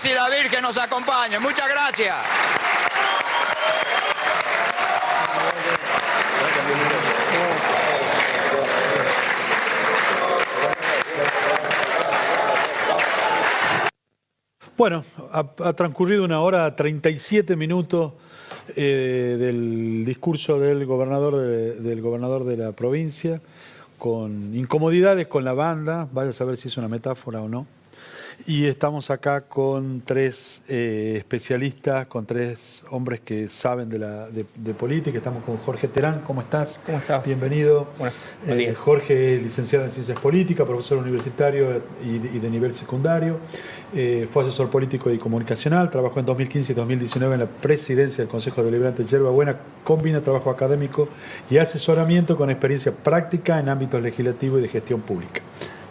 Y la Virgen nos acompañe. Muchas gracias. Bueno, ha transcurrido 1 hora 37 minutos del discurso del gobernador de la provincia, con incomodidades con la banda, vaya a saber si es una metáfora o no. Y estamos acá con 3 especialistas, con 3 hombres que saben de política. Estamos con Jorge Terán. ¿Cómo estás? ¿Cómo estás? Bienvenido. Bueno, Jorge es licenciado en Ciencias Políticas, profesor universitario y de nivel secundario. Fue asesor político y comunicacional. Trabajó en 2015 y 2019 en la presidencia del Consejo Deliberante de Yerba Buena. Combina trabajo académico y asesoramiento con experiencia práctica en ámbitos legislativos y de gestión pública.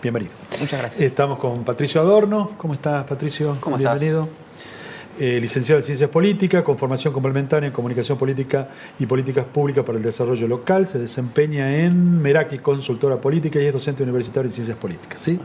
Bienvenido. Muchas gracias. Estamos con Patricio Adorno. ¿Cómo estás, Patricio? ¿Cómo Bienvenido. Licenciado en Ciencias Políticas, con formación complementaria en Comunicación Política y Políticas Públicas para el Desarrollo Local. Se desempeña en Meraki, consultora política, y es docente universitario en Ciencias Políticas. ¿Sí?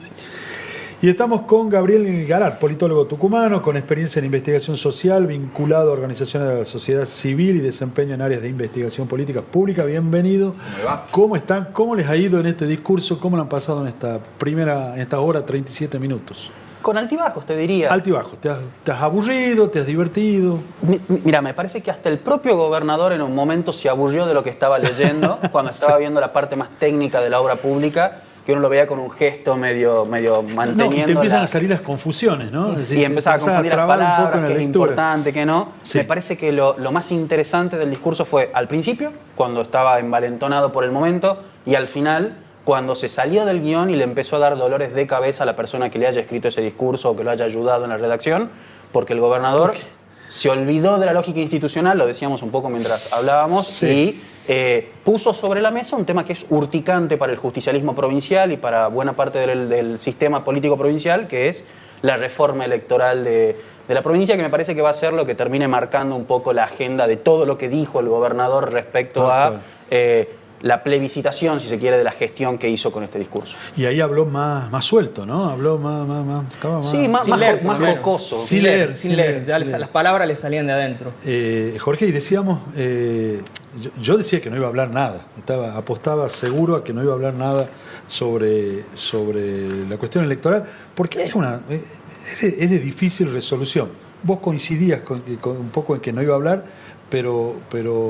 Y estamos con Gabriel Garat, politólogo tucumano, con experiencia en investigación social, vinculado a organizaciones de la sociedad civil y desempeño en áreas de investigación política pública. Bienvenido. ¿Cómo va? ¿Cómo están? ¿Cómo les ha ido en este discurso? ¿Cómo lo han pasado en esta hora 37 minutos? Con altibajos, te diría. Altibajos. ¿Te has aburrido? ¿Te has divertido? Mira, me parece que hasta el propio gobernador en un momento se aburrió de lo que estaba leyendo, cuando estaba viendo la parte más técnica de la obra pública, que uno lo veía con un gesto medio manteniendo. No, y te empiezan a salir las confusiones, ¿no? Es decir, y empezaba a confundir las palabras, que es importante, que no. Sí. Me parece que lo más interesante del discurso fue al principio, cuando estaba envalentonado por el momento, y al final, cuando se salió del guión y le empezó a dar dolores de cabeza a la persona que le haya escrito ese discurso o que lo haya ayudado en la redacción, porque el gobernador se olvidó de la lógica institucional, lo decíamos un poco mientras hablábamos, sí. Y puso sobre la mesa un tema que es urticante para el justicialismo provincial y para buena parte del sistema político provincial, que es la reforma electoral de la provincia, que me parece que va a ser lo que termine marcando un poco la agenda de todo lo que dijo el gobernador respecto a la plebiscitación, si se quiere, de la gestión que hizo con este discurso. Y ahí habló más suelto, ¿no? Habló más... Sí, más jocoso. Sin leer. Ya las palabras le salían de adentro. Jorge, y decíamos, yo decía que no iba a hablar nada, apostaba seguro a que no iba a hablar nada sobre la cuestión electoral, porque es de difícil resolución. Vos coincidías con un poco en que no iba a hablar, pero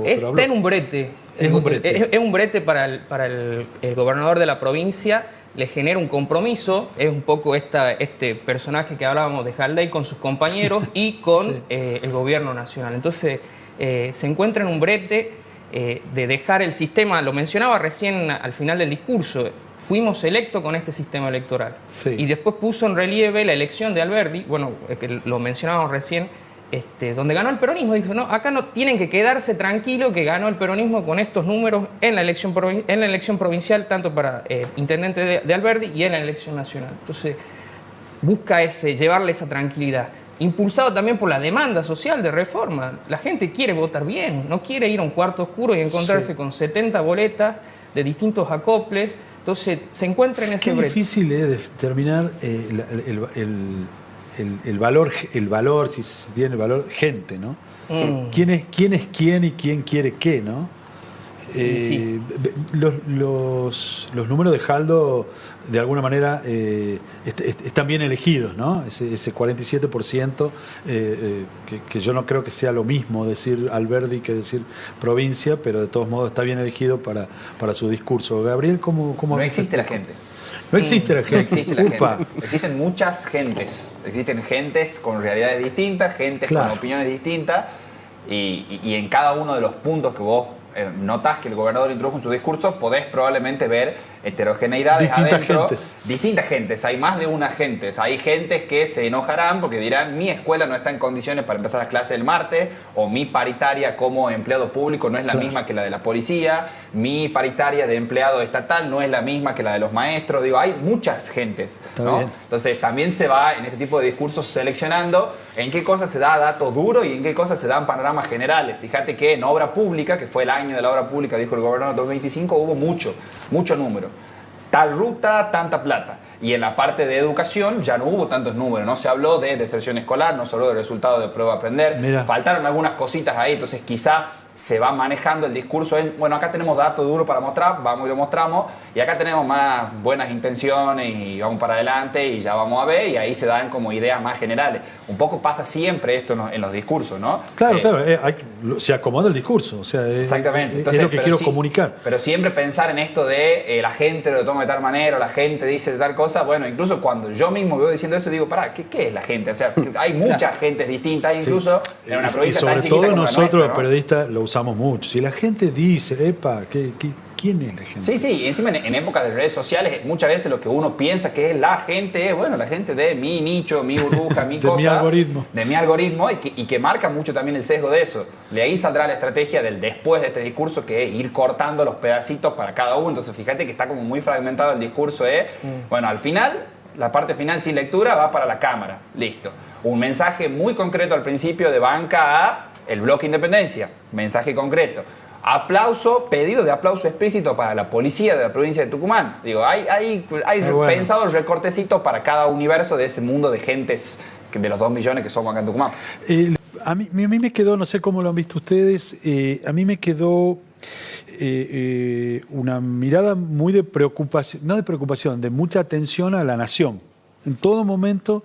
Está en un brete. Es un brete. Es un brete para el gobernador de la provincia. Le genera un compromiso. Es un poco este personaje que hablábamos de Haldey con sus compañeros y con sí. El gobierno nacional. Entonces se encuentra en un brete de dejar el sistema. Lo mencionaba recién al final del discurso. Fuimos electos con este sistema electoral. Sí. Y después puso en relieve la elección de Alberdi. Bueno, que lo mencionábamos recién. Donde ganó el peronismo, dijo, no, acá no tienen que quedarse tranquilos que ganó el peronismo con estos números en la elección provincial, tanto para intendente de Alberdi y en la elección nacional. Entonces, busca llevarle esa tranquilidad. Impulsado también por la demanda social de reforma. La gente quiere votar bien, no quiere ir a un cuarto oscuro y encontrarse con 70 boletas de distintos acoples. Entonces, se encuentra en ese brete. Qué difícil es determinar el valor, si se tiene el valor, gente, ¿no? ¿Quién es quién y quién quiere qué, no? Sí. Los números de Jaldo, de alguna manera, están bien elegidos, ¿no? Ese 47%, que yo no creo que sea lo mismo decir Alberdi que decir provincia, pero de todos modos está bien elegido para su discurso. Gabriel, ¿cómo no existe la gente? No existe la gente. No existe la gente. Existen muchas gentes. Existen gentes con realidades distintas, gentes con opiniones distintas, y en cada uno de los puntos que vos notás que el gobernador introdujo en su discurso, podés probablemente ver heterogeneidades adentro. Distintas gentes. Hay más de una gentes. Hay gentes que se enojarán porque dirán, mi escuela no está en condiciones para empezar las clases el martes, o mi paritaria como empleado público no es la misma que la de la policía, mi paritaria de empleado estatal no es la misma que la de los maestros. Digo, hay muchas gentes, ¿no? Entonces también se va en este tipo de discursos seleccionando en qué cosas se da dato duro y en qué cosas se dan panoramas generales. Fíjate que en obra pública, que fue el año de la obra pública, dijo el gobernador en 2025, hubo mucho número. Tal ruta, tanta plata. Y en la parte de educación ya no hubo tantos números, no se habló de deserción escolar, no se habló de resultados de prueba a aprender, Mira. faltaron algunas cositas ahí, entonces quizá se va manejando el discurso en, bueno, acá tenemos datos duros para mostrar, vamos y lo mostramos, y acá tenemos más buenas intenciones y vamos para adelante y ya vamos a ver, y ahí se dan como ideas más generales. Un poco pasa siempre esto en los discursos, ¿no? Claro, claro, se acomoda el discurso, o sea, Exactamente. es Entonces, lo que pero quiero sí, comunicar. Pero siempre pensar en esto de la gente lo toma de tal manera, o la gente dice de tal cosa, bueno, incluso cuando yo mismo veo diciendo eso, digo, pará, ¿qué es la gente? O sea, hay muchas gentes distintas, incluso en una provincia y sobre tan chiquita todo como la nosotros, nuestra, los ¿no? periodistas, lo usamos mucho. Si la gente dice, epa, ¿quién es la gente? Sí, sí, y encima en épocas de redes sociales muchas veces lo que uno piensa que es la gente es, bueno, la gente de mi nicho, mi burbuja, mi De cosa. mi algoritmo. De mi algoritmo y que marca mucho también el sesgo de eso. De ahí saldrá la estrategia del después de este discurso, que es ir cortando los pedacitos para cada uno. Entonces fíjate que está como muy fragmentado el discurso. Bueno, al final, la parte final sin lectura va para la cámara. Listo. Un mensaje muy concreto al principio de banca a el bloque Independencia. Mensaje concreto. Aplauso, pedido de aplauso explícito para la policía de la provincia de Tucumán. Digo, hay bueno. pensado recortecitos para cada universo de ese mundo de gentes, de los 2 millones que somos acá en Tucumán. A mí me quedó, no sé cómo lo han visto ustedes, a mí me quedó una mirada muy de preocupación, no de preocupación, de mucha atención a la nación. En todo momento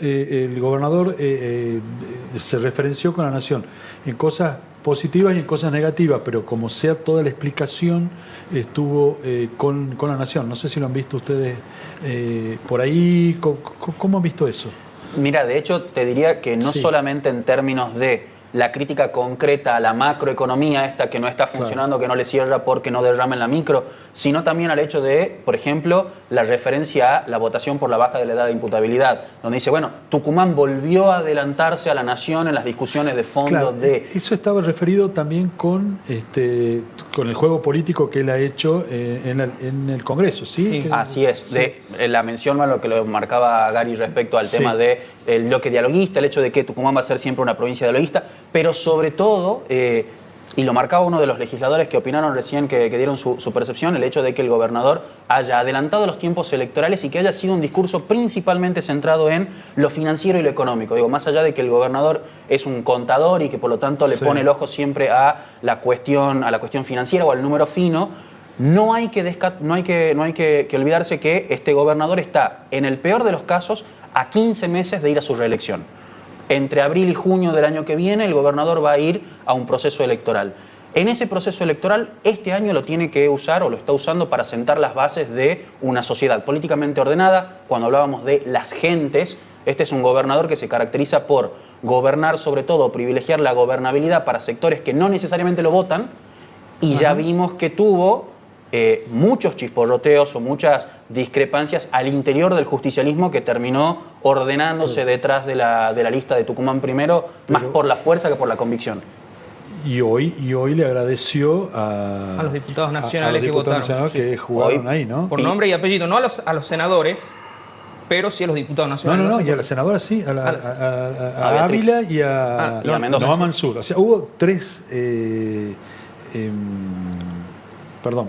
el gobernador se referenció con la nación en cosas positivas y en cosas negativas, pero como sea toda la explicación estuvo con la nación. No sé si lo han visto ustedes por ahí. ¿Cómo han visto eso? Mira, de hecho te diría que no Sí. solamente en términos de la crítica concreta a la macroeconomía esta que no está funcionando, que no le cierra porque no derrama en la micro, sino también al hecho de, por ejemplo, la referencia a la votación por la baja de la edad de imputabilidad, donde dice, bueno, Tucumán volvió a adelantarse a la nación en las discusiones de fondo Claro, de... eso estaba referido también con el juego político que él ha hecho en el Congreso, ¿sí? Sí. Así es, de la mención a lo que lo marcaba Gary respecto al Sí. tema del bloque dialoguista, el hecho de que Tucumán va a ser siempre una provincia dialoguista, pero sobre todo, y lo marcaba uno de los legisladores que opinaron recién, que dieron su percepción, el hecho de que el gobernador haya adelantado los tiempos electorales y que haya sido un discurso principalmente centrado en lo financiero y lo económico. Digo, más allá de que el gobernador es un contador y que por lo tanto le Sí. pone el ojo siempre a la cuestión financiera o al número fino, no hay que olvidarse que este gobernador está, en el peor de los casos, a 15 meses de ir a su reelección. Entre abril y junio del año que viene, el gobernador va a ir a un proceso electoral. En ese proceso electoral, este año lo tiene que usar o lo está usando para sentar las bases de una sociedad políticamente ordenada. Cuando hablábamos de las gentes, este es un gobernador que se caracteriza por gobernar, sobre todo, privilegiar la gobernabilidad para sectores que no necesariamente lo votan, y ya vimos que tuvo muchos chisporroteos o muchas discrepancias al interior del justicialismo que terminó ordenándose detrás de la lista de Tucumán primero, más por la fuerza que por la convicción. Y hoy le agradeció a los diputados nacionales a los que diputados votaron, nacionales que jugaron Hoy, ahí, ¿no? Por nombre y apellido, no a los senadores, pero sí a los diputados nacionales. No, sé y a por la qué. senadora sí, a a Beatriz. Ávila y a Y a Mendoza. no, a Mansur. O sea, hubo 3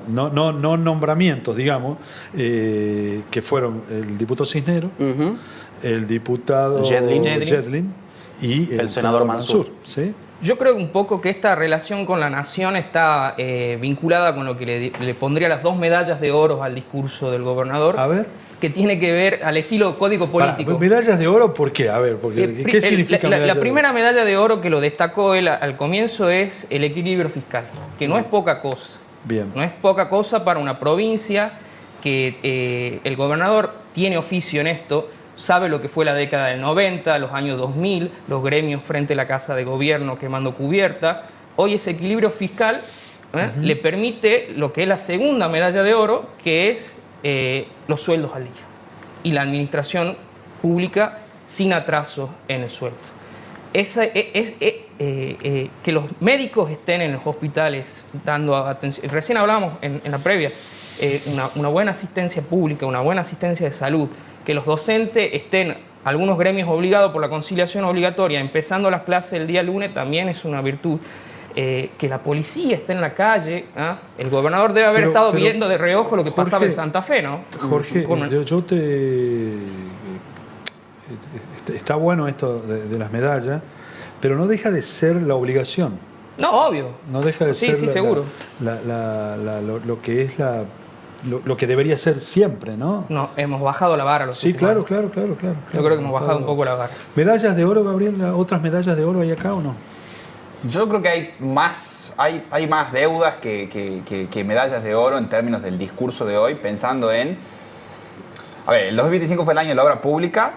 no nombramientos, digamos, que fueron el diputado Cisnero, Ujú. el diputado Yedlin. Yedlin y el senador Mansur. ¿sí? Yo creo un poco que esta relación con la nación está vinculada con lo que le pondría las 2 medallas de oro al discurso del gobernador, A ver. que tiene que ver al estilo código político. Medallas de oro, ¿por qué? A ver, porque, ¿qué significa medalla la de primera oro? medalla de oro que lo destacó él al comienzo es el equilibrio fiscal, que no es poca cosa. Bien. No es poca cosa para una provincia que el gobernador tiene oficio en esto, sabe lo que fue la década del 90, los años 2000, los gremios frente a la Casa de Gobierno quemando cubierta. Hoy ese equilibrio fiscal le permite lo que es la segunda medalla de oro, que es los sueldos al día y la administración pública sin atraso en el sueldo. Que los médicos estén en los hospitales dando atención. Recién hablábamos en la previa, una buena asistencia pública, una buena asistencia de salud, que los docentes estén, algunos gremios obligados por la conciliación obligatoria, empezando las clases el día lunes, también es una virtud. que la policía esté en la calle. ¿Ah? El gobernador debe haber estado viendo de reojo lo que pasaba en Santa Fe, ¿no? Jorge, está bueno esto de las medallas, pero no deja de ser la obligación. No, obvio. No deja de ser seguro. lo que es lo que debería ser siempre, ¿no? No, hemos bajado la vara los Sí, tucumanos. claro. Yo creo que hemos bajado un poco la vara. ¿Medallas de oro, Gabriel? ¿Otras medallas de oro hay acá o no? Yo creo que hay más deudas que medallas de oro en términos del discurso de hoy, pensando en... A ver, el 2025 fue el año de la obra pública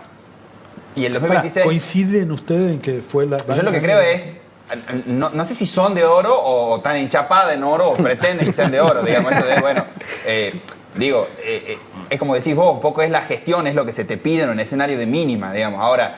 y el 2026... ¿Coinciden ustedes en que fue la... Yo lo que creo es... No sé si son de oro o están enchapadas en oro o pretenden que sean de oro, digamos. Esto de, bueno, es como decís vos, un poco es la gestión, es lo que se te pide en un escenario de mínima, digamos. Ahora,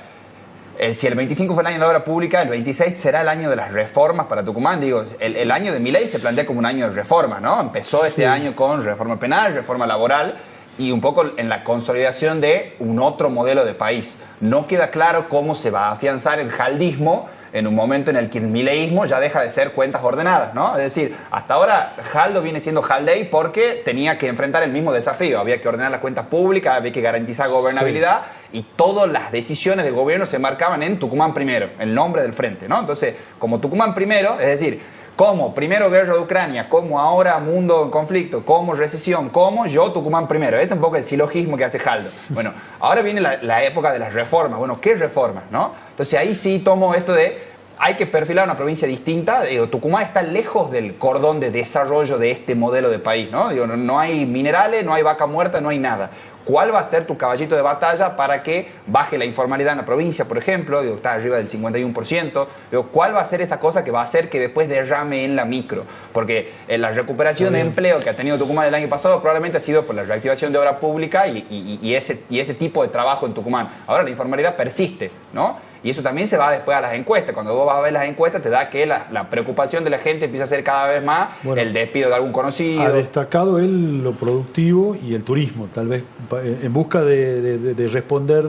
si el 25 fue el año de la obra pública, el 26 será el año de las reformas para Tucumán. Digo, el año de Milei se plantea como un año de reforma, ¿no? Empezó este año con reforma penal, reforma laboral y un poco en la consolidación de un otro modelo de país. No queda claro cómo se va a afianzar el jaldismo en un momento en el que el mileísmo ya deja de ser cuentas ordenadas, ¿no? Es decir, hasta ahora Jaldo viene siendo Jaldey porque tenía que enfrentar el mismo desafío. Había que ordenar las cuentas públicas, había que garantizar gobernabilidad y todas las decisiones del gobierno se marcaban en Tucumán primero, el nombre del frente, ¿no? Entonces, como Tucumán primero, es decir, como primero guerra de Ucrania, como ahora mundo en conflicto, como recesión, como yo Tucumán primero. Ese es un poco el silogismo que hace Jaldo. Bueno, ahora viene la época de las reformas. Bueno, ¿qué reformas, no? Entonces ahí sí tomo esto de hay que perfilar una provincia distinta. Digo, Tucumán está lejos del cordón de desarrollo de este modelo de país, ¿no? Digo, no hay minerales, no hay vaca muerta, no hay nada. ¿Cuál va a ser tu caballito de batalla para que baje la informalidad en la provincia, por ejemplo? Digo, está arriba del 51%. Digo, ¿cuál va a ser esa cosa que va a hacer que después derrame en la micro? Porque la recuperación de empleo que ha tenido Tucumán el año pasado probablemente ha sido por la reactivación de obra pública y ese tipo de trabajo en Tucumán. Ahora la informalidad persiste, ¿no? Y eso también se va después a las encuestas. Cuando vos vas a ver las encuestas te da que la preocupación de la gente empieza a ser cada vez más el despido de algún conocido. Ha destacado él lo productivo y el turismo, tal vez en busca de responder,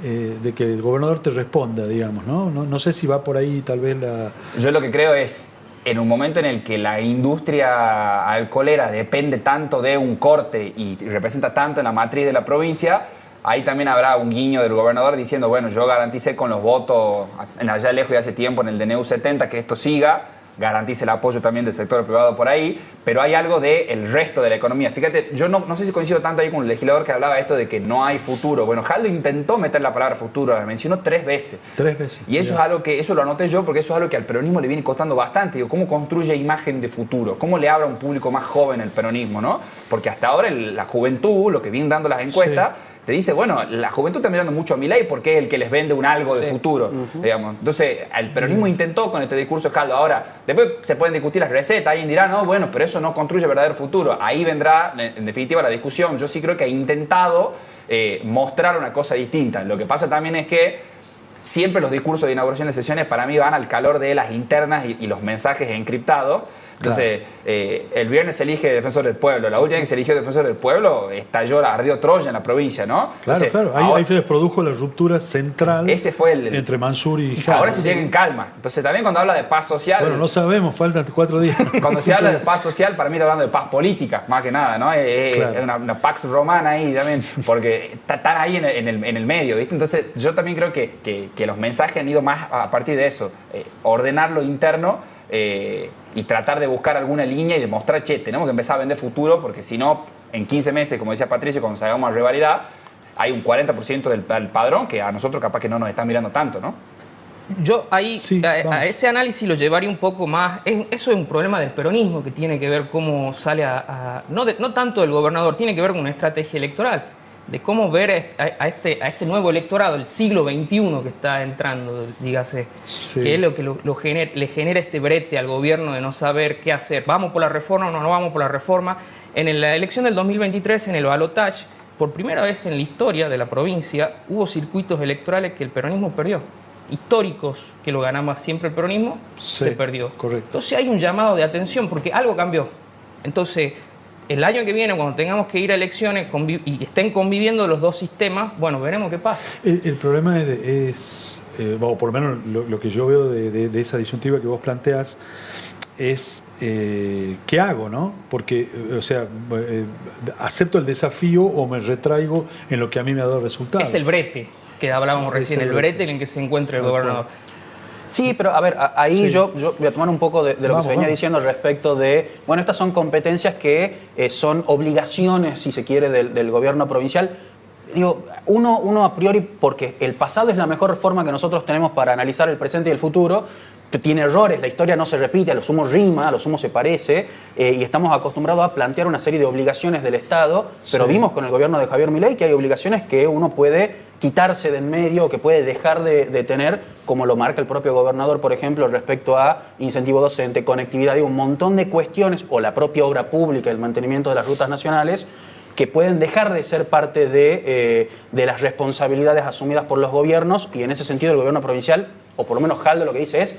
de que el gobernador te responda, digamos, ¿no? No sé si va por ahí tal vez la... Yo lo que creo es, en un momento en el que la industria alcoholera depende tanto de un corte y representa tanto en la matriz de la provincia, ahí también habrá un guiño del gobernador diciendo, bueno, yo garanticé con los votos en allá lejos y hace tiempo en el DNU 70 que esto siga, garantice el apoyo también del sector privado por ahí, pero hay algo del resto de la economía. Fíjate, yo no sé si coincido tanto ahí con el legislador que hablaba esto de que no hay futuro. Bueno, Jaldo intentó meter la palabra futuro, la mencionó 3 veces. 3 veces. Y eso es algo que, eso lo anoté yo porque eso es algo que al peronismo le viene costando bastante. Digo, ¿cómo construye imagen de futuro? ¿Cómo le habla a un público más joven el peronismo, no? Porque hasta ahora la juventud, lo que vienen dando las encuestas, te dice, bueno, la juventud está mirando mucho a Milei porque es el que les vende un algo de futuro, digamos. Entonces, el peronismo intentó con este discurso de Jaldo. Ahora, después se pueden discutir las recetas, alguien dirá, no, bueno, pero eso no construye verdadero futuro. Ahí vendrá, en definitiva, la discusión. Yo sí creo que ha intentado mostrar una cosa distinta. Lo que pasa también es que siempre los discursos de inauguración de sesiones para mí van al calor de las internas y los mensajes encriptados. Entonces, el viernes se elige Defensor del Pueblo. La última vez que se eligió Defensor del Pueblo, ardió Troya en la provincia, ¿no? Entonces, Ahí se produjo la ruptura central entre Mansur y Jaldo. Ahora se llega en calma. Entonces, también cuando habla de paz social... Bueno, no sabemos, faltan 4 días. Cuando se habla de paz social, para mí está hablando de paz política, más que nada, ¿no? Es una pax romana ahí también, porque están ahí en el medio, ¿viste? Entonces, yo también creo que los mensajes han ido más a partir de eso. Ordenar lo interno y tratar de buscar alguna línea y demostrar, tenemos que empezar a vender futuro, porque si no, en 15 meses, como decía Patricio, cuando salgamos a rivalidad, hay un 40% del padrón que a nosotros capaz que no nos están mirando tanto, ¿no? Yo ahí a ese análisis lo llevaría un poco más. Eso es un problema del peronismo que tiene que ver cómo sale no tanto del gobernador, tiene que ver con una estrategia electoral, de cómo ver a este nuevo electorado, el siglo XXI que está entrando, dígase, que es lo que le genera este brete al gobierno de no saber qué hacer. ¿Vamos por la reforma o no vamos por la reforma? En la elección del 2023, en el balotaje, por primera vez en la historia de la provincia, hubo circuitos electorales que el peronismo perdió. Históricos, que lo ganaba siempre el peronismo, se perdió. Correcto. Entonces hay un llamado de atención porque algo cambió. Entonces, el año que viene, cuando tengamos que ir a elecciones y estén conviviendo los dos sistemas, bueno, veremos qué pasa. El problema es o por lo menos lo que yo veo de esa disyuntiva que vos planteás, es ¿qué hago, no? Porque, o sea, acepto el desafío o me retraigo en lo que a mí me ha dado resultado. Es el brete que hablábamos recién, el brete en el que se encuentra el gobernador. Sí, pero a ver, ahí Sí. yo voy a tomar un poco de lo que se venía Vamos. diciendo respecto de, bueno, estas son competencias que son obligaciones, si se quiere, del gobierno provincial. Digo, uno a priori, porque el pasado es la mejor forma que nosotros tenemos para analizar el presente y el futuro, tiene errores, la historia no se repite, a lo sumo rima, a lo sumo se parece, y estamos acostumbrados a plantear una serie de obligaciones del Estado, pero Sí. vimos con el gobierno de Javier Milei que hay obligaciones que uno puede quitarse de en medio, que puede dejar de tener, como lo marca el propio gobernador, por ejemplo, respecto a incentivo docente, conectividad, digo, un montón de cuestiones, o la propia obra pública, el mantenimiento de las rutas nacionales, que pueden dejar de ser parte de las responsabilidades asumidas por los gobiernos, y en ese sentido el gobierno provincial, o por lo menos Jaldo, lo que dice es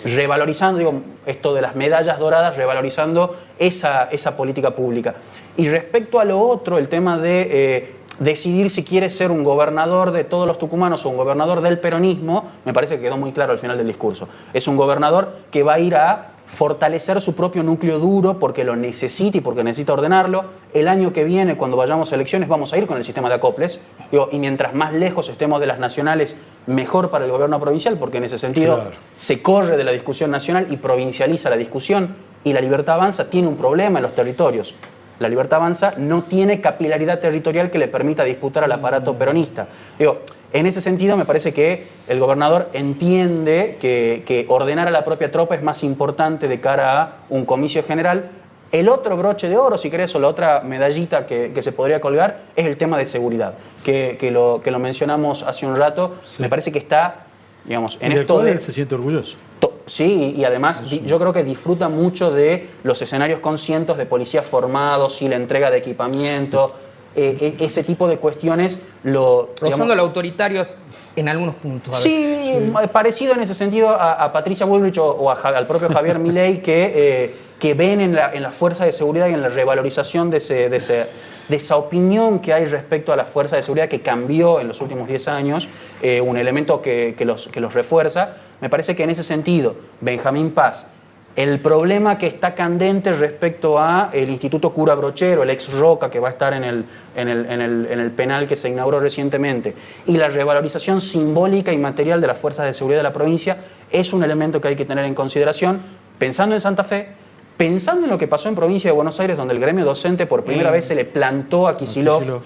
revalorizando, digo, esto de las medallas doradas, revalorizando esa política pública. Y respecto a lo otro, el tema de decidir si quiere ser un gobernador de todos los tucumanos o un gobernador del peronismo, me parece que quedó muy claro al final del discurso. Es un gobernador que va a ir a fortalecer su propio núcleo duro porque lo necesita y porque necesita ordenarlo. El año que viene, cuando vayamos a elecciones, vamos a ir con el sistema de acoples. Digo, y mientras más lejos estemos de las nacionales, mejor para el gobierno provincial, porque en ese sentido Claro. se corre de la discusión nacional y provincializa la discusión. Y la Libertad Avanza tiene un problema en los territorios. La Libertad Avanza no tiene capilaridad territorial que le permita disputar al aparato peronista. Digo, en ese sentido me parece que el gobernador entiende que ordenar a la propia tropa es más importante de cara a un comicio general. El otro broche de oro, si querés, o la otra medallita que se podría colgar, es el tema de seguridad, que lo mencionamos hace un rato. Sí. Me parece que está, digamos, en Y del esto cual de... él se siente orgulloso. Sí, y además yo creo que disfruta mucho de los escenarios con cientos de policías formados y la entrega de equipamiento, ese tipo de cuestiones. Rozando lo autoritario en algunos puntos. A veces. Sí, parecido en ese sentido a Patricia Bullrich o al propio Javier Milei, que ven en la fuerza de seguridad y en la revalorización de esa opinión que hay respecto a la fuerza de seguridad que cambió en los últimos 10 años, un elemento que los refuerza. Me parece que en ese sentido, Benjamín Paz, el problema que está candente respecto a el Instituto Cura Brochero, el ex Roca, que va a estar en el penal que se inauguró recientemente, y la revalorización simbólica y material de las fuerzas de seguridad de la provincia, es un elemento que hay que tener en consideración, pensando en Santa Fe, pensando en lo que pasó en provincia de Buenos Aires, donde el gremio docente por primera vez se le plantó a Kicillof,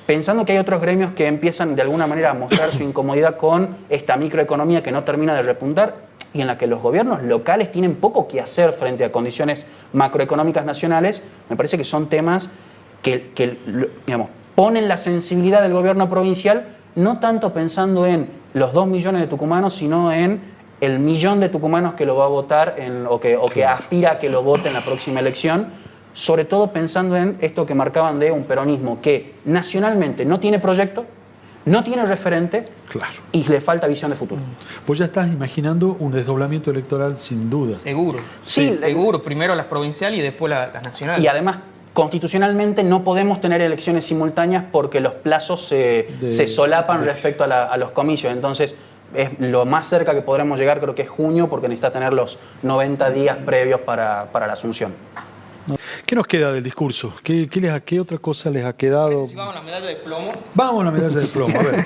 pensando que hay otros gremios que empiezan de alguna manera a mostrar su incomodidad con esta microeconomía que no termina de repuntar y en la que los gobiernos locales tienen poco que hacer frente a condiciones macroeconómicas nacionales, me parece que son temas que digamos, ponen la sensibilidad del gobierno provincial, no tanto pensando en los 2 millones de tucumanos, sino en el millón de tucumanos que lo va a votar o que aspira a que lo vote en la próxima elección, sobre todo pensando en esto que marcaban de un peronismo que nacionalmente no tiene proyecto, no tiene referente, Claro. y le falta visión de futuro. Vos ya estás imaginando un desdoblamiento electoral sin duda. Seguro. Sí, seguro. Primero las provinciales y después las nacionales. Y además, constitucionalmente no podemos tener elecciones simultáneas porque los plazos se solapan respecto a los comicios. Entonces, es lo más cerca que podremos llegar, creo que es junio, porque necesita tener los 90 días previos para la asunción. ¿Qué nos queda del discurso? ¿Qué otra cosa les ha quedado? Si vamos a la medalla de plomo. Vamos a la medalla de plomo, a ver.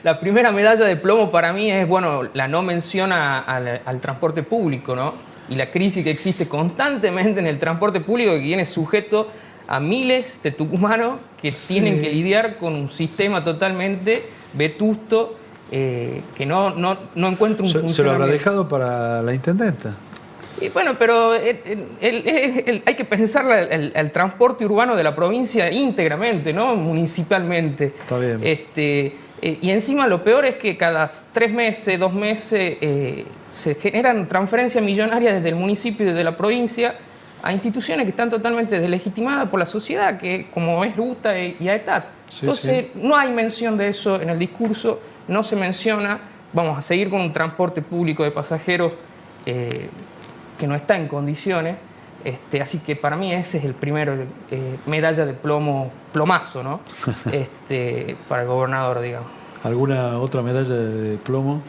La primera medalla de plomo para mí es, bueno, la no mención al transporte público, ¿no? Y la crisis que existe constantemente en el transporte público que viene sujeto a miles de tucumanos que tienen que lidiar con un sistema totalmente vetusto que no encuentra un funcionamiento. Se lo habrá dejado para la intendenta. Y bueno, pero hay que pensar el transporte urbano de la provincia íntegramente, ¿no? Municipalmente. Está bien. Y encima lo peor es que cada 3 meses, 2 meses, se generan transferencias millonarias desde el municipio y desde la provincia a instituciones que están totalmente deslegitimadas por la sociedad, que como es Ruta y AETAT. Sí, Entonces, no hay mención de eso en el discurso, no se menciona. Vamos a seguir con un transporte público de pasajeros que no está en condiciones, así que para mí ese es el primero, medalla de plomazo, ¿no? Para el gobernador, digamos. ¿Alguna otra medalla de plomo?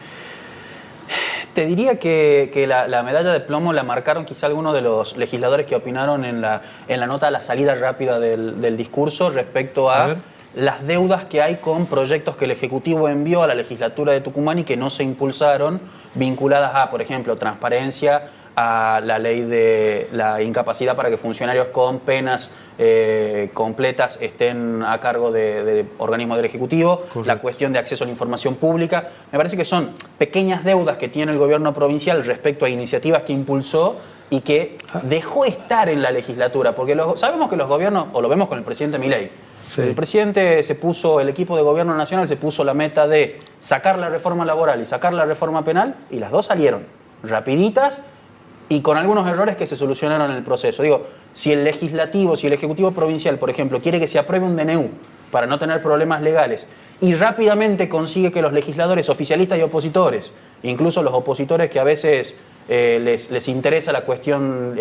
Te diría que la medalla de plomo la marcaron quizá algunos de los legisladores que opinaron en la nota a la salida rápida del discurso respecto a las deudas que hay con proyectos que el Ejecutivo envió a la legislatura de Tucumán y que no se impulsaron, vinculadas a, por ejemplo, transparencia, a la ley de la incapacidad para que funcionarios con penas completas estén a cargo de organismos del Ejecutivo, correcto, la cuestión de acceso a la información pública. Me parece que son pequeñas deudas que tiene el gobierno provincial respecto a iniciativas que impulsó y que dejó estar en la legislatura, porque sabemos que los gobiernos, o lo vemos con el presidente Milei, sí, el presidente el equipo de gobierno nacional se puso la meta de sacar la reforma laboral y sacar la reforma penal, y las dos salieron rapiditas y con algunos errores que se solucionaron en el proceso. Digo, si el Ejecutivo Provincial, por ejemplo, quiere que se apruebe un DNU para no tener problemas legales y rápidamente consigue que los legisladores oficialistas y opositores, incluso los opositores que a veces les interesa la cuestión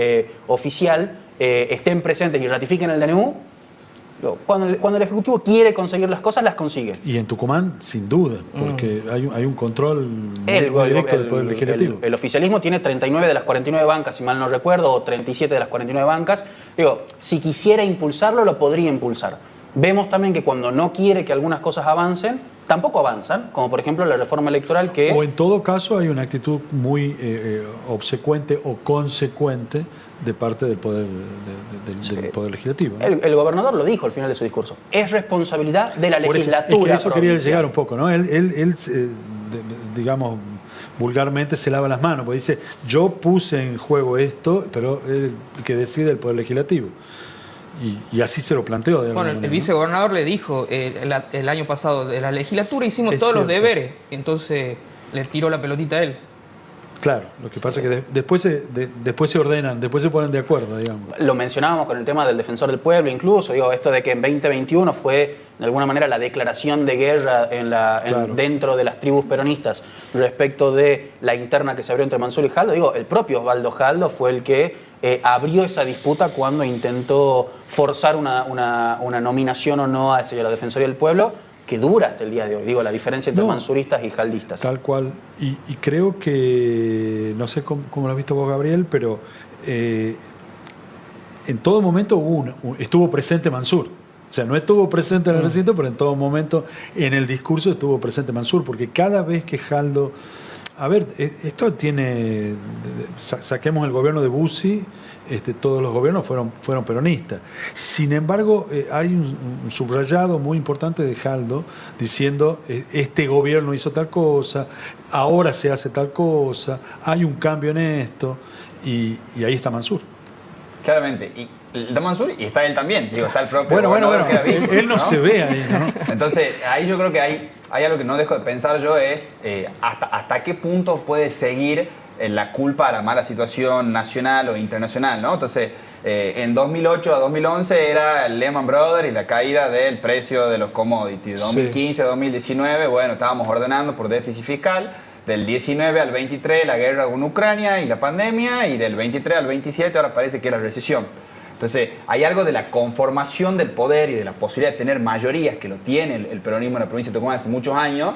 oficial, estén presentes y ratifiquen el DNU, cuando el Ejecutivo quiere conseguir las cosas, las consigue. Y en Tucumán, sin duda, porque hay un control muy directo del Poder Legislativo. El oficialismo tiene 39 de las 49 bancas, si mal no recuerdo, o 37 de las 49 bancas. Digo, si quisiera impulsarlo, lo podría impulsar. Vemos también que cuando no quiere que algunas cosas avancen, tampoco avanzan, como por ejemplo la reforma electoral que... O en todo caso hay una actitud muy obsecuente o consecuente de parte del Poder, del poder Legislativo, ¿no? El gobernador lo dijo al final de su discurso. Es responsabilidad de la legislatura. Eso quería llegar un poco, ¿no? Él digamos, vulgarmente se lava las manos, porque dice, yo puse en juego esto, pero el que decide el Poder Legislativo. Y así se lo planteó. Bueno, el vicegobernador le dijo el año pasado, de la legislatura hicimos todos los deberes, entonces le tiró la pelotita a él. Claro, lo que pasa es que después se ordenan, después se ponen de acuerdo, digamos. Lo mencionábamos con el tema del defensor del pueblo, incluso, esto de que en 2021 fue, de alguna manera, la declaración de guerra claro, dentro de las tribus peronistas respecto de la interna que se abrió entre Mansur y Jaldo. El propio Osvaldo Jaldo fue el que abrió esa disputa cuando intentó forzar una nominación o no a la Defensoría del Pueblo, que dura hasta el día de hoy. La diferencia entre mansuristas y jaldistas. Tal cual. Y creo que, no sé cómo lo has visto vos, Gabriel, pero en todo momento estuvo presente Mansur. O sea, no estuvo presente en el recinto, pero en todo momento en el discurso estuvo presente Mansur, porque cada vez que Jaldo... A ver, esto tiene... Saquemos el gobierno de Bussi, todos los gobiernos fueron peronistas. Sin embargo, hay un subrayado muy importante de Jaldo diciendo, este gobierno hizo tal cosa, ahora se hace tal cosa, hay un cambio en esto, y ahí está Mansur. Claramente. Y está Mansur y está él también. Está el propio bueno. Que era vice, él no se ve ahí, ¿no? Entonces, ahí yo creo que hay algo que no dejo de pensar yo, es hasta qué punto puede seguir la culpa a la mala situación nacional o internacional, ¿no? Entonces, en 2008 a 2011 era el Lehman Brothers y la caída del precio de los commodities. 2015 a 2019, bueno, estábamos ordenando por déficit fiscal. Del 19 al 23 la guerra con Ucrania y la pandemia, y del 23 al 27 ahora parece que es la recesión. Entonces, hay algo de la conformación del poder y de la posibilidad de tener mayorías, que lo tiene el peronismo en la provincia de Tucumán hace muchos años.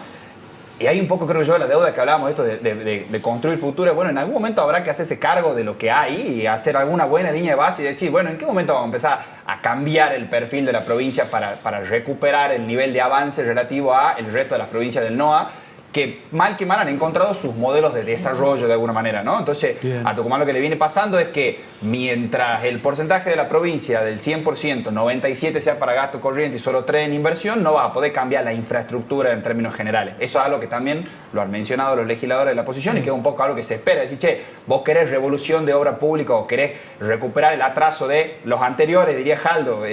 Y hay un poco, creo yo, la deuda que hablábamos, esto de construir futuro. Bueno, en algún momento habrá que hacerse cargo de lo que hay y hacer alguna buena línea de base y decir, bueno, ¿en qué momento vamos a empezar a cambiar el perfil de la provincia para recuperar el nivel de avance relativo a el resto de las provincias del NOA? Que mal han encontrado sus modelos de desarrollo de alguna manera, ¿no? Entonces, bien, a Tucumán lo que le viene pasando es que mientras el porcentaje de la provincia del 100%, 97% sea para gasto corriente y solo 3% en inversión, no va a poder cambiar la infraestructura en términos generales. Eso es algo que también lo han mencionado los legisladores de la oposición y que es un poco algo que se espera. Decir, che, vos querés revolución de obra pública o querés recuperar el atraso de los anteriores, diría Jaldo.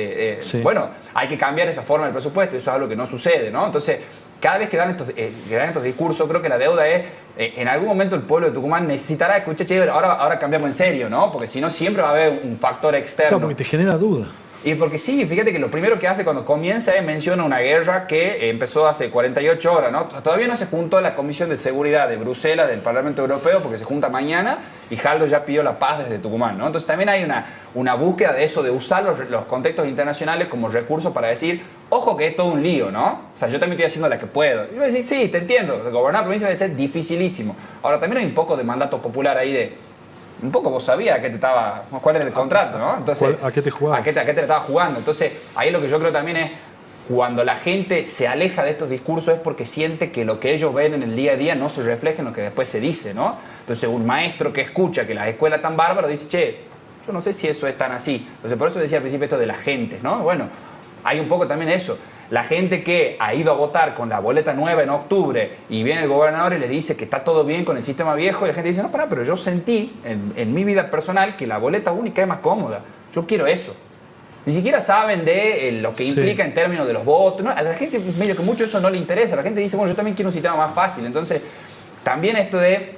Bueno, hay que cambiar esa forma del presupuesto, eso es algo que no sucede, ¿no? Entonces, cada vez que dan estos discursos, creo que la deuda es, en algún momento el pueblo de Tucumán necesitará escuchar, che, ahora cambiamos en serio, ¿no? Porque si no siempre va a haber un factor externo. Claro, porque te genera duda. Y porque sí, fíjate que lo primero que hace cuando comienza es menciona una guerra que empezó hace 48 horas, ¿no? Todavía no se juntó la Comisión de Seguridad de Bruselas del Parlamento Europeo porque se junta mañana y Jaldo ya pidió la paz desde Tucumán, ¿no? Entonces también hay una búsqueda de eso, de usar los contextos internacionales como recurso para decir, ojo que es todo un lío, ¿no? O sea, yo también estoy haciendo la que puedo. Y voy a decir, sí, te entiendo, gobernar la provincia debe ser dificilísimo. Ahora, también hay un poco de mandato popular ahí de... Un poco vos sabías cuál era el contrato, ¿no? Entonces, ¿a qué te jugabas? ¿A qué te estabas jugando? Entonces, ahí lo que yo creo también es, cuando la gente se aleja de estos discursos es porque siente que lo que ellos ven en el día a día no se refleja en lo que después se dice, ¿no? Entonces, un maestro que escucha que las escuelas están bárbaras dice, che, yo no sé si eso es tan así. Entonces, por eso decía al principio esto de la gente, ¿no? Bueno, hay un poco también eso. La gente que ha ido a votar con la boleta nueva en octubre y viene el gobernador y le dice que está todo bien con el sistema viejo y la gente dice, no, pero yo sentí en mi vida personal que la boleta única es más cómoda. Yo quiero eso. Ni siquiera saben de lo que implica en términos de los votos. ¿No? A la gente medio que mucho eso no le interesa. La gente dice, bueno, yo también quiero un sistema más fácil. Entonces, también esto de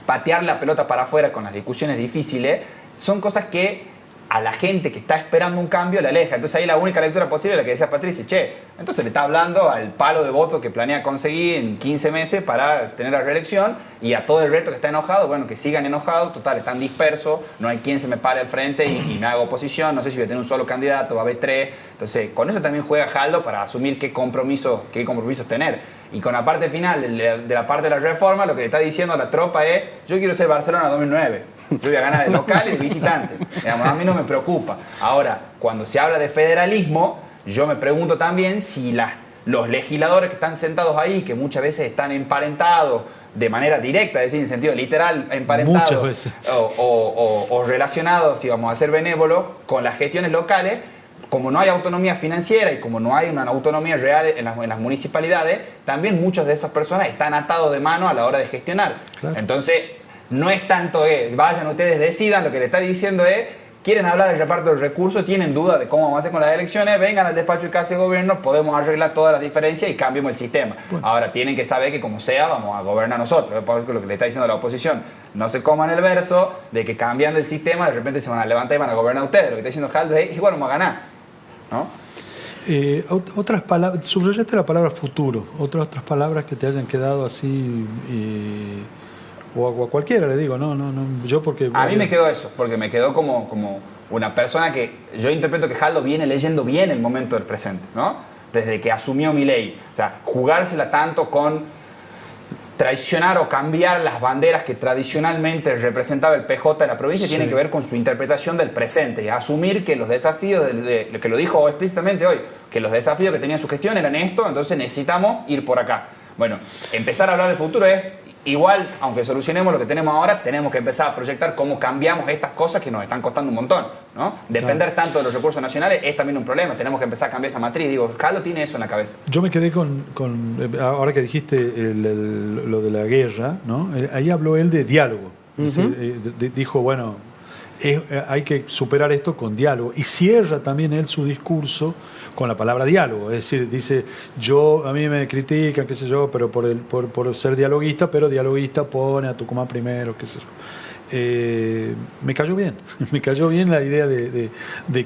patear la pelota para afuera con las discusiones difíciles son cosas que a la gente que está esperando un cambio le aleja. Entonces ahí la única lectura posible es la que decía Patricia, che, entonces le está hablando al palo de votos que planea conseguir en 15 meses para tener la reelección y a todo el resto que está enojado, bueno, que sigan enojados, total, están dispersos, no hay quien se me pare al frente y me haga oposición, no sé si voy a tener un solo candidato, va a haber 3. Entonces con eso también juega Jaldo para asumir qué compromisos tener. Y con la parte final de la parte de la reforma, lo que le está diciendo a la tropa es, yo quiero ser Barcelona 2009. Yo voy a ganar de local y de visitantes. Digamos, a mí no me preocupa. Ahora, cuando se habla de federalismo, yo me pregunto también si los legisladores que están sentados ahí, que muchas veces están emparentados de manera directa, es decir, en sentido literal, emparentados muchas veces. O relacionados, si vamos a ser benévolos, con las gestiones locales, como no hay autonomía financiera y como no hay una autonomía real en las municipalidades, también muchas de esas personas están atados de mano a la hora de gestionar. Claro. Entonces, no es tanto vayan ustedes, decidan, lo que le está diciendo es, quieren hablar del reparto de recursos, tienen dudas de cómo vamos a hacer con las elecciones, vengan al despacho de casa de gobierno, podemos arreglar todas las diferencias y cambiemos el sistema. Bueno. Ahora, tienen que saber que como sea, vamos a gobernar nosotros, es lo que le está diciendo la oposición. No se coman el verso de que cambiando el sistema, de repente se van a levantar y van a gobernar ustedes. Lo que está diciendo Jaldo es, igual vamos a ganar, ¿no? Otras palabras, subrayaste la palabra futuro, otras palabras que te hayan quedado así... O a cualquiera le digo, no, yo porque... A mí me quedó eso, porque me quedó como una persona que yo interpreto que Jaldo viene leyendo bien el momento del presente, ¿no? Desde que asumió Milei. O sea, jugársela tanto con traicionar o cambiar las banderas que tradicionalmente representaba el PJ de la provincia, sí, tiene que ver con su interpretación del presente y asumir que los desafíos, que lo dijo explícitamente hoy, que los desafíos que tenía su gestión eran esto, entonces necesitamos ir por acá. Bueno, empezar a hablar del futuro es... Igual, aunque solucionemos lo que tenemos ahora, tenemos que empezar a proyectar cómo cambiamos estas cosas que nos están costando un montón, ¿no? Depender tanto de los recursos nacionales es también un problema. Tenemos que empezar a cambiar esa matriz. Digo, Jaldo tiene eso en la cabeza. Yo me quedé con ahora que dijiste lo de la guerra, ¿no? Ahí habló él de diálogo. Uh-huh. Es decir, dijo, bueno, hay que superar esto con diálogo. Y cierra también él su discurso con la palabra diálogo, es decir, dice, a mí me critican, qué sé yo, pero por ser dialoguista, pero dialoguista pone a Tucumán primero, qué sé yo. Me cayó bien la idea de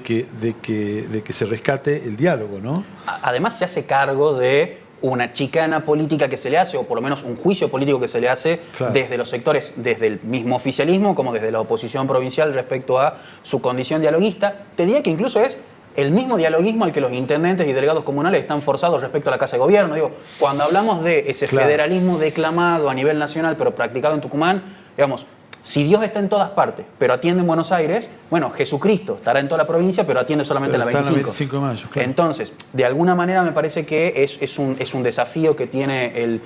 que se rescate el diálogo, ¿no? Además se hace cargo de una chicana política que se le hace, o por lo menos un juicio político que se le hace, claro, desde los sectores, desde el mismo oficialismo como desde la oposición provincial respecto a su condición dialoguista. Te diría que incluso es el mismo dialoguismo al que los intendentes y delegados comunales están forzados respecto a la Casa de Gobierno. Digo, cuando hablamos de ese claro, federalismo declamado a nivel nacional pero practicado en Tucumán, digamos, si Dios está en todas partes pero atiende en Buenos Aires, bueno, Jesucristo estará en toda la provincia pero atiende solamente en la 25. 25 de mayo, claro. Entonces, de alguna manera me parece que es un desafío que tiene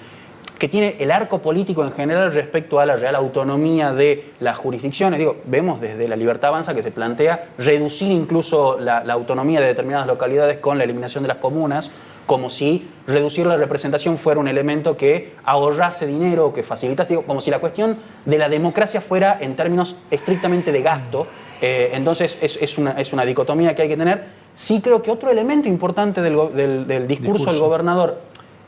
el arco político en general respecto a la real autonomía de las jurisdicciones. Digo, vemos desde la Libertad Avanza que se plantea reducir incluso la autonomía de determinadas localidades con la eliminación de las comunas, como si reducir la representación fuera un elemento que ahorrase dinero, que facilitase, digo, como si la cuestión de la democracia fuera en términos estrictamente de gasto. Entonces es una dicotomía que hay que tener. Sí creo que otro elemento importante del discurso del gobernador,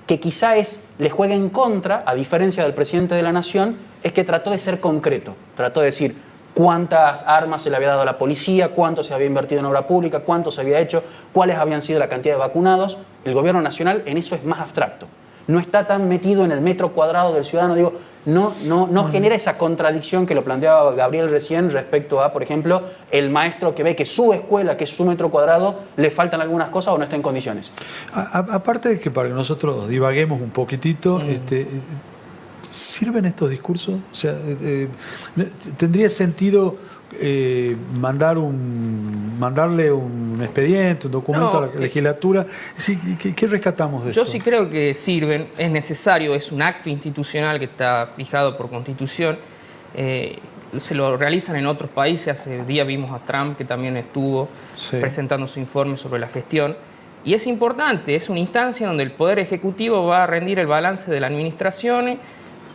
que quizá le juega en contra, a diferencia del presidente de la Nación, es que trató de ser concreto. Trató de decir, cuántas armas se le había dado a la policía, cuánto se había invertido en obra pública, cuánto se había hecho, cuáles habían sido la cantidad de vacunados. El gobierno nacional en eso es más abstracto. No está tan metido en el metro cuadrado del ciudadano, digo, no genera esa contradicción que lo planteaba Gabriel recién respecto a, por ejemplo, el maestro que ve que su escuela, que es su metro cuadrado, le faltan algunas cosas o no está en condiciones. Aparte de que para que nosotros divaguemos un poquitito, ¿sirven estos discursos? O sea, ¿tendría sentido mandarle un expediente, un documento a la legislatura? Sí, ¿qué rescatamos de esto? Yo sí creo que sirven, es necesario, es un acto institucional que está fijado por Constitución. Se lo realizan en otros países. Hace días vimos a Trump, que también estuvo presentando su informe sobre la gestión. Y es importante, es una instancia donde el Poder Ejecutivo va a rendir el balance de la administración.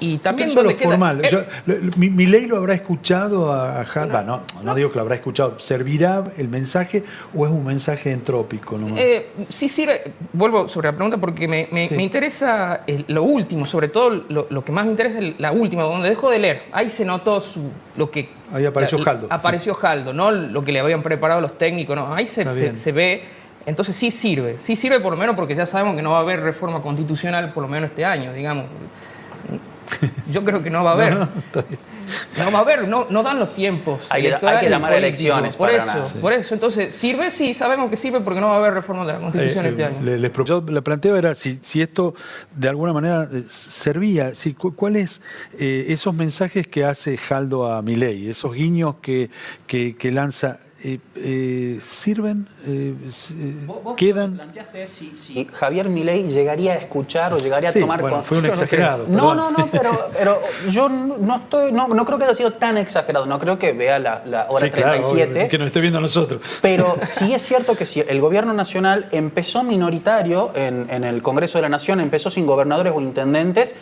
Y también sí, lo formal. Mi ley lo habrá escuchado a Haldo. No digo que lo habrá escuchado. ¿Servirá el mensaje o es un mensaje entrópico nomás? Sí sirve. Vuelvo sobre la pregunta porque me interesa lo último, sobre todo lo que más me interesa es la última, donde dejo de leer. Ahí se notó lo que... Ahí apareció Haldo. Apareció Haldo, no lo que le habían preparado los técnicos. No. Ahí se ve. Entonces sí sirve por lo menos porque ya sabemos que no va a haber reforma constitucional por lo menos este año, digamos. Yo creo que no va a haber. No va a haber, no dan los tiempos. Hay que llamar a elecciones por eso. Entonces, ¿sirve? Sí, sabemos que sirve porque no va a haber reforma de la Constitución este año. Yo le planteo era si esto de alguna manera servía, ¿cuáles esos mensajes que hace Haldo a Milei, esos guiños que lanza? ¿Sirven? ¿Vos ¿Quedan? planteaste si Javier Milei llegaría a escuchar o llegaría a tomar... Fue un exagerado. No, pero yo no creo que haya sido tan exagerado. No creo que vea la hora 37. Claro, que nos esté viendo a nosotros. Pero sí es cierto que si el gobierno nacional empezó minoritario en el Congreso de la Nación, empezó sin gobernadores o intendentes,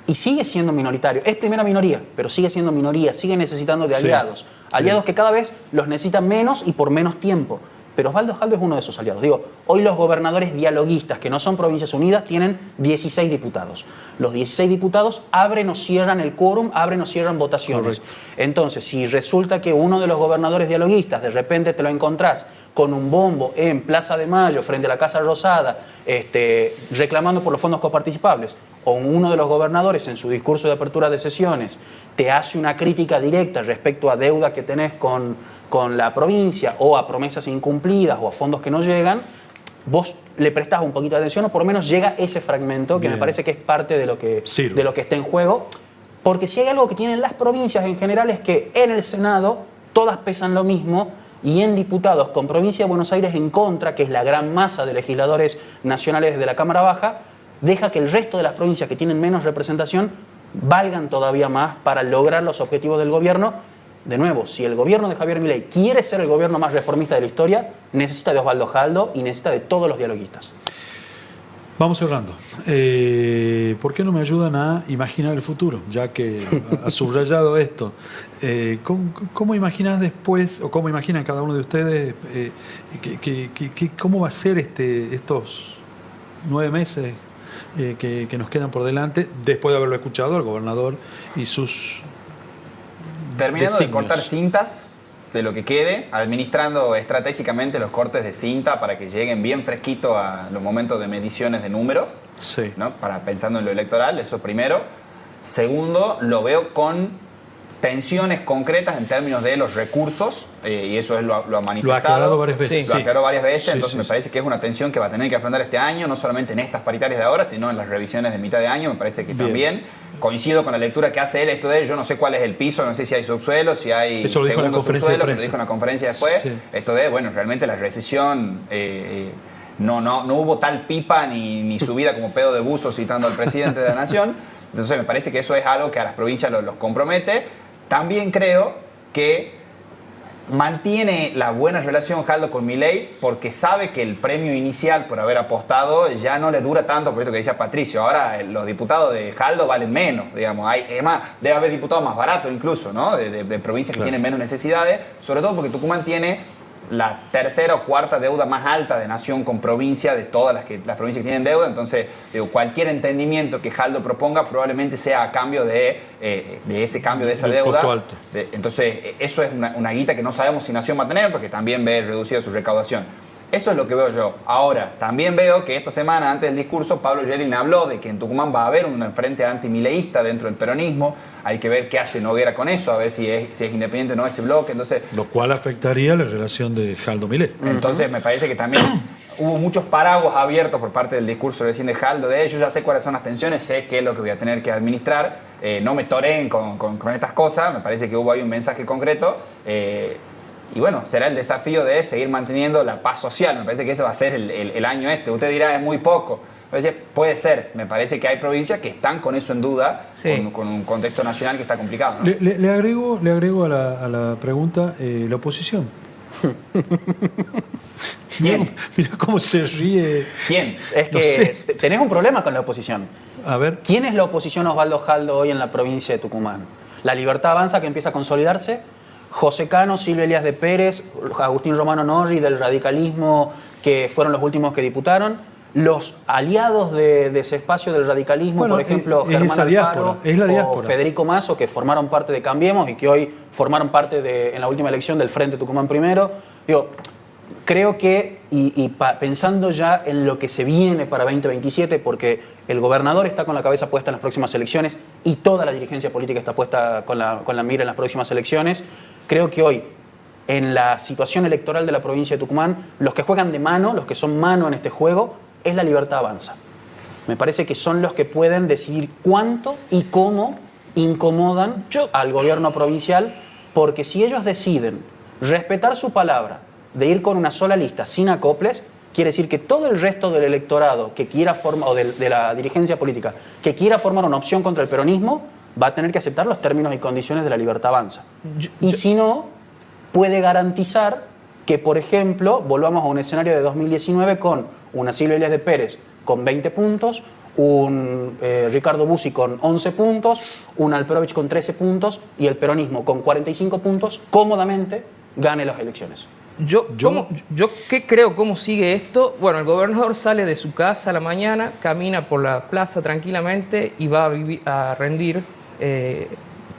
y sigue siendo minoritario. Es primera minoría, pero sigue siendo minoría, sigue necesitando de aliados. Aliados que cada vez los necesitan menos y por menos tiempo. Pero Osvaldo Haldo es uno de esos aliados. Digo, hoy los gobernadores dialoguistas, que no son Provincias Unidas, tienen 16 diputados. Los 16 diputados abren o cierran el quórum, abren o cierran votaciones. Correcto. Entonces, si resulta que uno de los gobernadores dialoguistas, de repente te lo encontrás con un bombo en Plaza de Mayo, frente a la Casa Rosada, reclamando por los fondos coparticipables, o uno de los gobernadores en su discurso de apertura de sesiones te hace una crítica directa respecto a deuda que tenés con la provincia o a promesas incumplidas o a fondos que no llegan, vos le prestás un poquito de atención o por lo menos llega ese fragmento que me parece que es parte de lo que está en juego. Porque si hay algo que tienen las provincias en general es que en el Senado todas pesan lo mismo y en diputados con Provincia de Buenos Aires en contra, que es la gran masa de legisladores nacionales de la Cámara Baja, deja que el resto de las provincias que tienen menos representación valgan todavía más para lograr los objetivos del gobierno. De nuevo, si el gobierno de Javier Milei quiere ser el gobierno más reformista de la historia, necesita de Osvaldo Haldo y necesita de todos los dialoguistas. Vamos cerrando. ¿Por qué no me ayudan a imaginar el futuro? Ya que ha subrayado esto. ¿Cómo imaginas después, o cómo imaginan cada uno de ustedes, cómo va a ser estos 9 meses que nos quedan por delante, después de haberlo escuchado al gobernador y sus terminando designios? De cortar cintas de lo que quede, administrando estratégicamente los cortes de cinta para que lleguen bien fresquitos a los momentos de mediciones de números, ¿no? Pensando en lo electoral, eso primero. Segundo, lo veo con tensiones concretas en términos de los recursos, y eso es lo ha manifestado. Lo ha aclarado varias veces. Lo aclaró varias veces, entonces me parece que es una tensión que va a tener que afrontar este año, no solamente en estas paritarias de ahora, sino en las revisiones de mitad de año, me parece que también. Coincido con la lectura que hace él, esto de yo no sé cuál es el piso, no sé si hay subsuelo, si hay segundo subsuelo, lo dijo en la conferencia después. Esto de, bueno, realmente la recesión, no hubo tal pipa ni subida como pedo de buzo citando al presidente de la nación. Entonces me parece que eso es algo que a las provincias los compromete. También creo que mantiene la buena relación Haldo con Milei porque sabe que el premio inicial por haber apostado ya no le dura tanto, por esto que decía Patricio. Ahora los diputados de Haldo valen menos, digamos. Es más, debe haber diputados más baratos incluso, ¿no? De provincias que tienen menos necesidades, sobre todo porque Tucumán tiene la tercera o cuarta deuda más alta de nación con provincia de todas las provincias que tienen deuda. Entonces, digo, cualquier entendimiento que Jaldo proponga probablemente sea a cambio de ese cambio de esa deuda. Alto. Entonces, eso es una guita que no sabemos si Nación va a tener porque también ve reducida su recaudación. Eso es lo que veo yo. Ahora, también veo que esta semana, antes del discurso, Pablo Yelin habló de que en Tucumán va a haber un frente antimileísta dentro del peronismo. Hay que ver qué hace Noguera con eso, a ver si es independiente o no ese bloque. Entonces, lo cual afectaría la relación de Jaldo Milei. Entonces, me parece que también hubo muchos paraguas abiertos por parte del discurso recién de Jaldo. De ellos ya sé cuáles son las tensiones, sé qué es lo que voy a tener que administrar. No me toreen con estas cosas. Me parece que hubo ahí un mensaje concreto. Y bueno, será el desafío de seguir manteniendo la paz social. Me parece que ese va a ser el año este. Usted dirá, es muy poco. Puede ser. Me parece que hay provincias que están con eso en duda, sí, con un contexto nacional que está complicado, ¿no? Le agrego a la pregunta la oposición. ¿Quién? Mira cómo se ríe. ¿Quién? Es que tenés un problema con la oposición. A ver. ¿Quién es la oposición a Osvaldo Jaldo hoy en la provincia de Tucumán? La Libertad Avanza, que empieza a consolidarse. José Cano, Silvia Elías de Pérez, Agustín Romano Norri del radicalismo, que fueron los últimos que diputaron. Los aliados de ese espacio del radicalismo, bueno, por ejemplo, Germán Alfaro o Federico Mazo, que formaron parte de Cambiemos y que hoy formaron parte en la última elección del Frente Tucumán Primero. Digo, creo que, pensando ya en lo que se viene para 2027, porque el gobernador está con la cabeza puesta en las próximas elecciones y toda la dirigencia política está puesta con la mira en las próximas elecciones, creo que hoy, en la situación electoral de la provincia de Tucumán, los que juegan de mano, los que son mano en este juego, es la Libertad Avanza. Me parece que son los que pueden decidir cuánto y cómo incomodan al gobierno provincial, porque si ellos deciden respetar su palabra de ir con una sola lista sin acoples, quiere decir que todo el resto del electorado que quiera formar, o de la dirigencia política, que quiera formar una opción contra el peronismo, va a tener que aceptar los términos y condiciones de la Libertad Avanza. Y si no, puede garantizar que, por ejemplo, volvamos a un escenario de 2019 con una Silvia Elías de Pérez con 20 puntos, un Ricardo Bussi con 11 puntos, un Alperovich con 13 puntos y el peronismo con 45 puntos, cómodamente gane las elecciones. Yo ¿qué creo? ¿Cómo sigue esto? Bueno, el gobernador sale de su casa a la mañana, camina por la plaza tranquilamente y va a rendir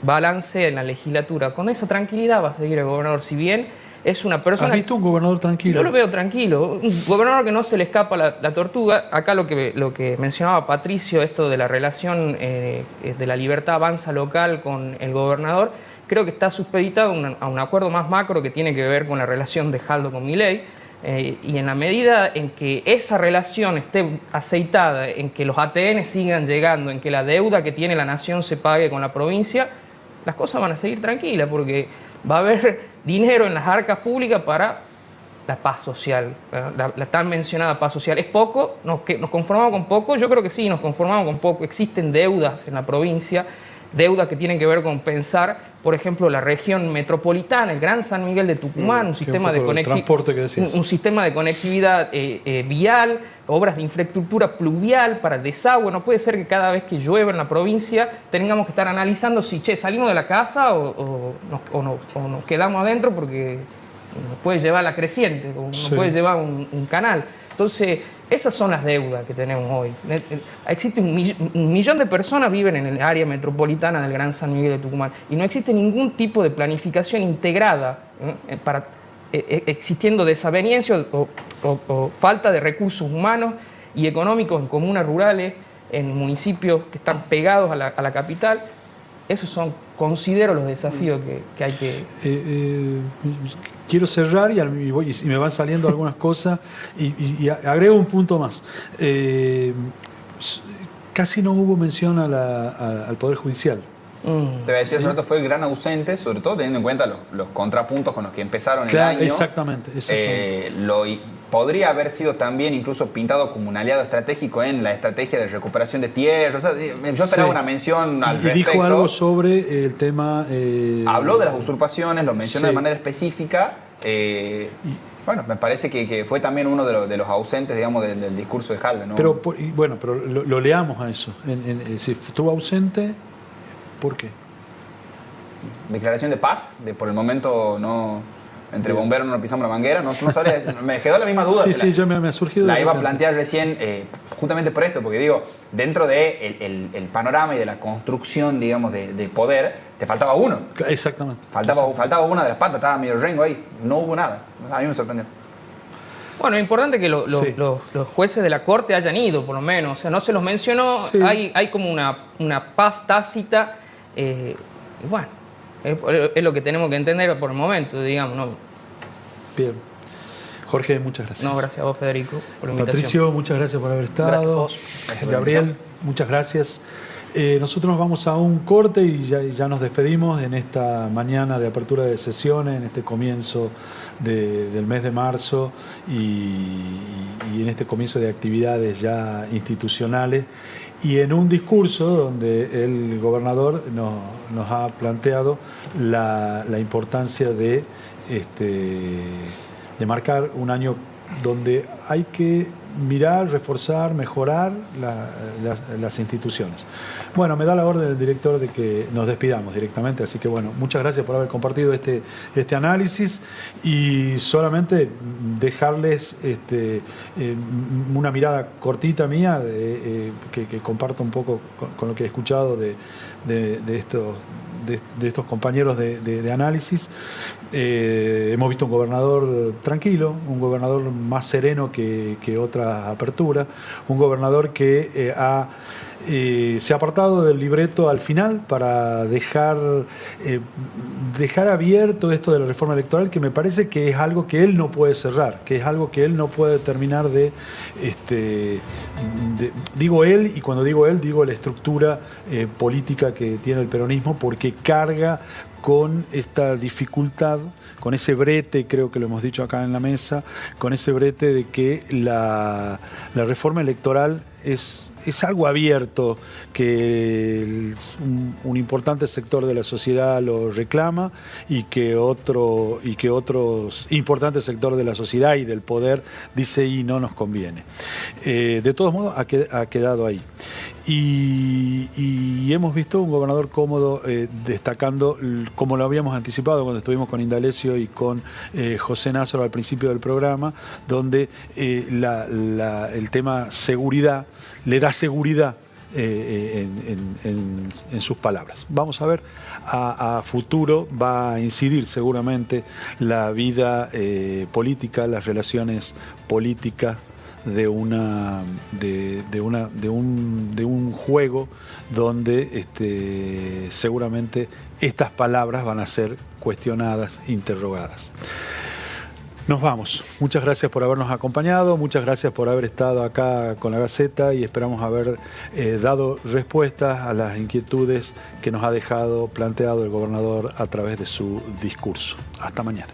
balance en la legislatura. Con esa tranquilidad va a seguir el gobernador, si bien es una persona... ¿Has visto un gobernador tranquilo? Yo lo veo tranquilo, un gobernador que no se le escapa la tortuga. Acá lo que mencionaba Patricio, esto de la relación de la Libertad Avanza local con el gobernador, creo que está supeditado a un acuerdo más macro que tiene que ver con la relación de Jaldo con Milei, y en la medida en que esa relación esté aceitada, en que los ATN sigan llegando, en que la deuda que tiene la nación se pague con la provincia, las cosas van a seguir tranquilas, porque va a haber dinero en las arcas públicas para la paz social, la tan mencionada paz social. ¿Es poco? ¿Nos conformamos con poco? Yo creo que sí, nos conformamos con poco. Existen deudas en la provincia, deudas que tienen que ver con pensar, por ejemplo, la región metropolitana, el Gran San Miguel de Tucumán, un sistema de conectividad vial, obras de infraestructura pluvial para el desagüe. No puede ser que cada vez que llueve en la provincia tengamos que estar analizando si salimos de la casa o nos quedamos adentro porque nos puede llevar la creciente, o nos puede llevar un canal. Entonces, esas son las deudas que tenemos hoy. Existe un millón de personas viven en el área metropolitana del Gran San Miguel de Tucumán y no existe ningún tipo de planificación integrada existiendo desaveniencia o falta de recursos humanos y económicos en comunas rurales, en municipios que están pegados a la capital. Esos son, considero, los desafíos que hay que... Quiero cerrar y me van saliendo algunas cosas y agrego un punto más. Casi no hubo mención al Poder Judicial. Te voy a decir, ¿sí? Fue el gran ausente, sobre todo teniendo en cuenta los contrapuntos con los que empezaron el año. Exactamente. Podría haber sido también incluso pintado como un aliado estratégico en la estrategia de recuperación de tierras. O sea, yo esperaba una mención al respecto. Y dijo algo sobre el tema... Habló de las usurpaciones, lo mencionó de manera específica. Bueno, me parece que fue también uno de los ausentes, digamos, del discurso de Jaldo, ¿no? Pero lo leamos a eso. Si estuvo ausente, ¿por qué? Declaración de paz, por el momento no Entre bomberos no nos pisamos la manguera, no sabría, me quedó la misma duda. Sí, yo me ha surgido. La iba a plantear recién, justamente por esto, porque digo, dentro de el panorama y de la construcción, digamos, de poder, te faltaba uno. Exactamente. Faltaba una de las patas, estaba medio rengo ahí, no hubo nada. A mí me sorprendió. Bueno, es importante que Sí. los jueces de la Corte hayan ido, por lo menos. O sea, no se los mencionó, Sí. hay como una paz tácita. Y bueno, es lo que tenemos que entender por el momento, digamos, ¿no? Bien. Jorge, muchas gracias. No, gracias a vos, Federico, por la invitación. Patricio, muchas gracias por haber estado. Gracias a vos. Gracias por la Gabriel, invitación. muchas gracias. Nosotros nos vamos a un corte y ya nos despedimos en esta mañana de apertura de sesiones, en este comienzo del mes de marzo y en este comienzo de actividades ya institucionales. Y en un discurso donde el gobernador nos ha planteado la importancia de marcar un año donde hay que mirar, reforzar, mejorar las instituciones. Bueno, me da la orden el director de que nos despidamos directamente, así que bueno, muchas gracias por haber compartido este análisis y solamente dejarles una mirada cortita mía que comparto un poco con lo que he escuchado de estos compañeros de análisis. Hemos visto un gobernador tranquilo, un gobernador más sereno que otras aperturas, un gobernador que se ha apartado del libreto al final para dejar abierto esto de la reforma electoral, que me parece que es algo que él no puede cerrar, que es algo que él no puede terminar digo él, y cuando digo él, digo la estructura política que tiene el peronismo, porque carga con esta dificultad, con ese brete, creo que lo hemos dicho acá en la mesa, con ese brete de que la reforma electoral es algo abierto, que un importante sector de la sociedad lo reclama y que otros importantes sectores de la sociedad y del poder dice y no nos conviene. De todos modos ha quedado ahí. Y hemos visto un gobernador cómodo, destacando, como lo habíamos anticipado cuando estuvimos con Indalecio y con José Názaro al principio del programa, donde el tema seguridad le da seguridad en sus palabras. Vamos a ver, a futuro va a incidir seguramente la vida política, las relaciones políticas de un juego donde seguramente estas palabras van a ser cuestionadas, interrogadas. Nos vamos. Muchas gracias por habernos acompañado, muchas gracias por haber estado acá con la Gaceta y esperamos haber dado respuestas a las inquietudes que nos ha dejado planteado el gobernador a través de su discurso. Hasta mañana.